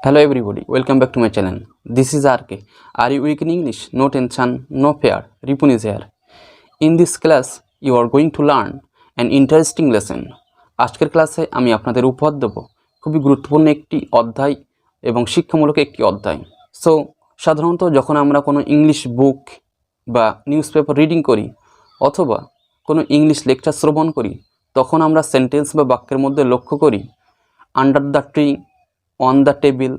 Hello everybody, welcome back to my channel. This is RK. Are you weak in English? No tension, no fear. Ripun is here. In this class, you are going to learn an interesting lesson. আজকের ক্লাসে আমি আপনাদের উপহার দেব খুবই গুরুত্বপূর্ণ একটি অধ্যায় এবং শিক্ষামূলক একটি অধ্যায়। সো সাধারণত যখন আমরা কোনো ইংলিশ বুক বা নিউজ পেপার রিডিং করি অথবা কোনো ইংলিশ লেকচার শ্রবণ করি তখন আমরা সেন্টেন্স বা বাক্যের মধ্যে লক্ষ্য করি under the tree, on the table,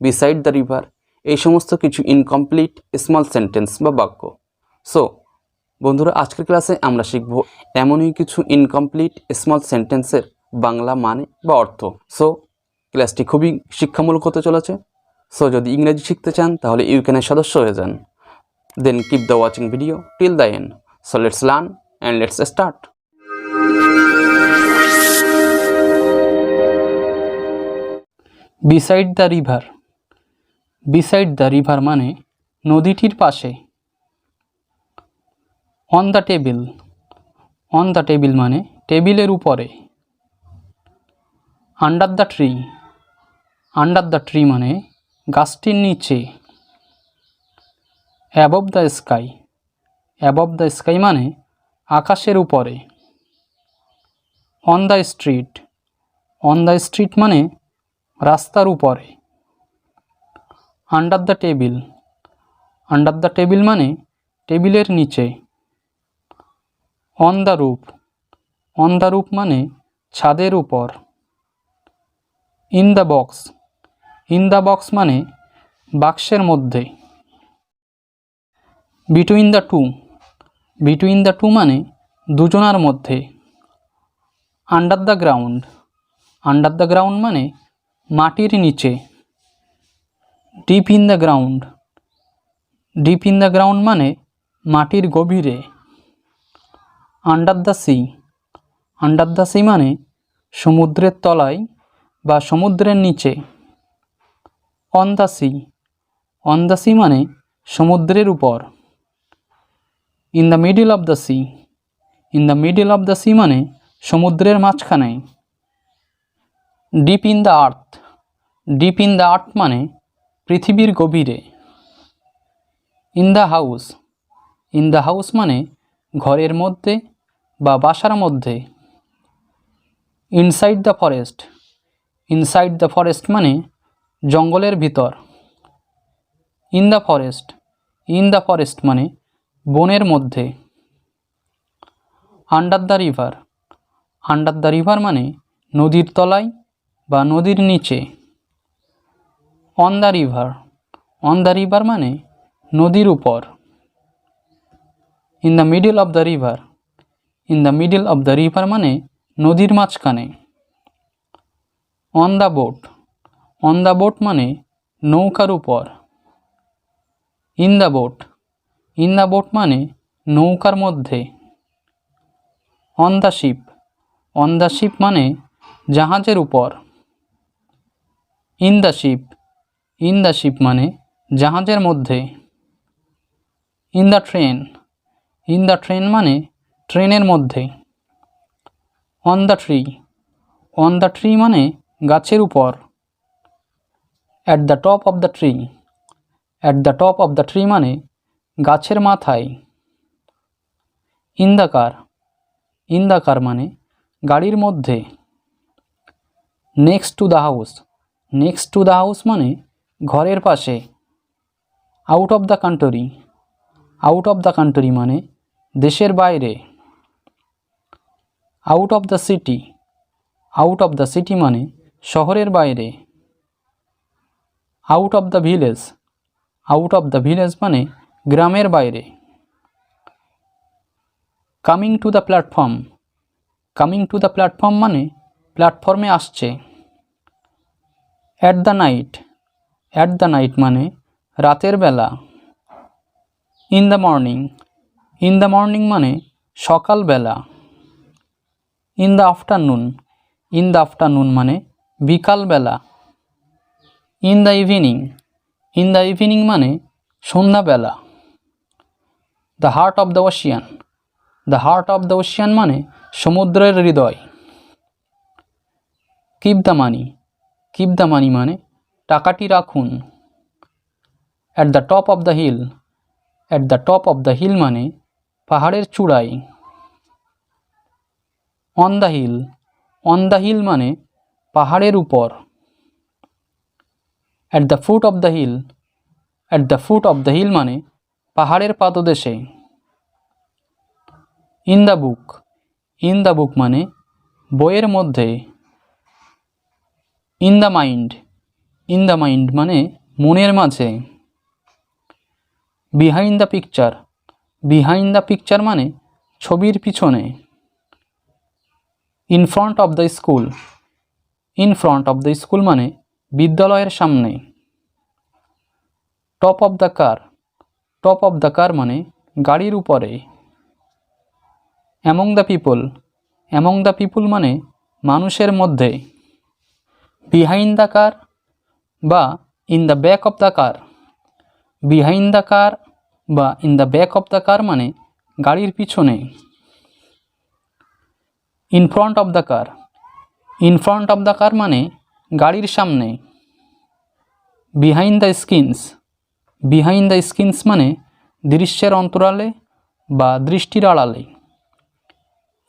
beside the river, এই সমস্ত কিছু ইনকমপ্লিট স্মল সেন্টেন্স বা বাক্য। সো বন্ধুরা, আজকের ক্লাসে আমরা শিখব এমনই কিছু ইনকমপ্লিট স্মল সেন্টেন্সের বাংলা মানে বা অর্থ। সো ক্লাসটি খুবই শিক্ষামূলক হতে চলেছে। সো যদি ইংরেজি শিখতে চান তাহলে ইউক্যানের সদস্য হয়ে যান। Then keep the watching video till the end. So let's learn and let's start. Beside the river. Beside the river মানে নদীটির পাশে। On the table. On the table মানে টেবিলের উপরে। Under the tree. Under the tree মানে গাছটির নিচে। Above the sky. Above the sky মানে আকাশের উপরে। On the street. On the street মানে রাস্তার উপরে। Under the table. Under the table মানে টেবিলের নিচে। On the roof. On the roof মানে ছাদের উপর। In the box. In the box মানে বাক্সের মধ্যে। Between the two. Between the two মানে দুজনার মধ্যে। Under the ground. Under the ground মানে মাটির নিচে। Deep in the ground. Deep in the ground মানে মাটির গভীরে। Under the sea. Under the sea মানে সমুদ্রের তলায় বা সমুদ্রের নিচে। On the sea. On the sea মানে সমুদ্রের উপর। In the middle of the sea. In the middle of the sea মানে সমুদ্রের মাঝখানে। Deep in the earth. Deep in the earth মানে পৃথিবীর গভীরে। In the house. In the house মানে ঘরের মধ্যে বা বাসার মধ্যে। Inside the forest. Inside the forest মানে জঙ্গলের ভিতর। In the forest. In the forest মানে বনের মধ্যে। Under the river. Under the river মানে নদীর তলায় বা নদীর নিচে। On the river. On the river মানে নদীর উপর। In the middle of the river. In the middle of the river মানে নদীর মাঝখানে। On the boat. On the boat মানে নৌকার উপর। In the boat. In the boat মানে নৌকার মধ্যে। On the ship. On the ship মানে জাহাজের উপর। In the ship. In the ship মানে জাহাজের মধ্যে। In the train. In the train মানে ট্রেনের মধ্যে। On the tree. On the tree মানে গাছের উপর। At the top of the tree. At the top of the tree মানে গাছের মাথায়। In the car. In the car মানে গাড়ির মধ্যে। Next to the house. Next to the house মানে ঘরের পাশে। Out of the country. Out of the country মানে দেশের বাইরে। Out of the city. Out of the city মানে শহরের বাইরে। Out of the village. Out of the village মানে গ্রামের বাইরে। Coming to the platform. Coming to the platform মানে প্ল্যাটফর্মে আসছে। At the night. At the night মানে রাতের বেলা। In the morning. In the morning মানে সকালবেলা। In the afternoon. In the afternoon মানে বিকালবেলা। In the evening. In the evening মানে সন্ধ্যাবেলা। The heart of the ocean. The heart of the ocean মানে সমুদ্রের হৃদয়। Keep the money. Keep the money মানে টাকাটি রাখুন। At the top of the hill, at the top of the hill মানে পাহাড়ের চূড়ায়। On the hill, on the hill মানে পাহাড়ের উপর। At the foot of the hill, at the foot of the hill মানে পাহাড়ের পাদদেশে। In the book, in the book মানে বইয়ের মধ্যে। In the mind, in the mind মানে মনের মাঝে। Behind the picture, behind the picture মানে ছবির পিছনে। In front of the school, in front of the school মানে বিদ্যালয়ের সামনে। Top of the car, top of the car মানে গাড়ির উপরে। Among the people, among the people মানে মানুষের মধ্যে। বিহাইন্ড দ্য কার বা in the back of the car, behind the car বা in the back of the car মানে গাড়ির পিছনে। In front of the car, in front of the car মানে গাড়ির সামনে। Behind the scenes, behind the skins মানে দৃশ্যের অন্তরালে বা দৃষ্টির আড়ালে।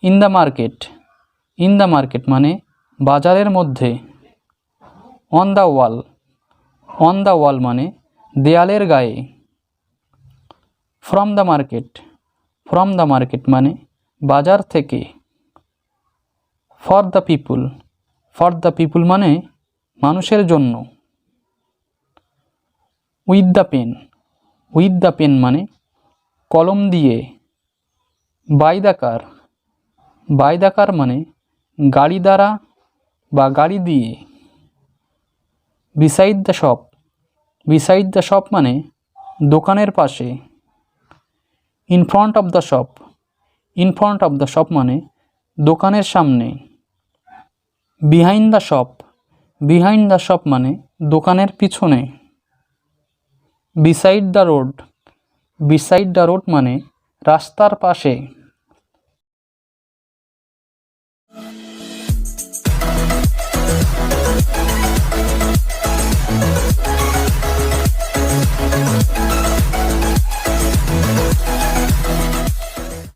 In the market, in the market মানে বাজারের মধ্যে। On the wall, on the wall মানে দেয়ালের গায়ে। From the market, from the market মানে বাজার থেকে। For the people, for the people মানে মানুষের জন্য। With the pen, with the pen মানে কলম দিয়ে। By the car, by the car মানে গাড়ি দ্বারা বা গাড়ি দিয়ে। Beside the shop, beside the shop মানে দোকানের পাশে। In front of the shop, in front of the shop মানে দোকানের সামনে। Behind the shop, behind the shop মানে দোকানের পিছনে। Beside the road, beside the road মানে রাস্তার পাশে।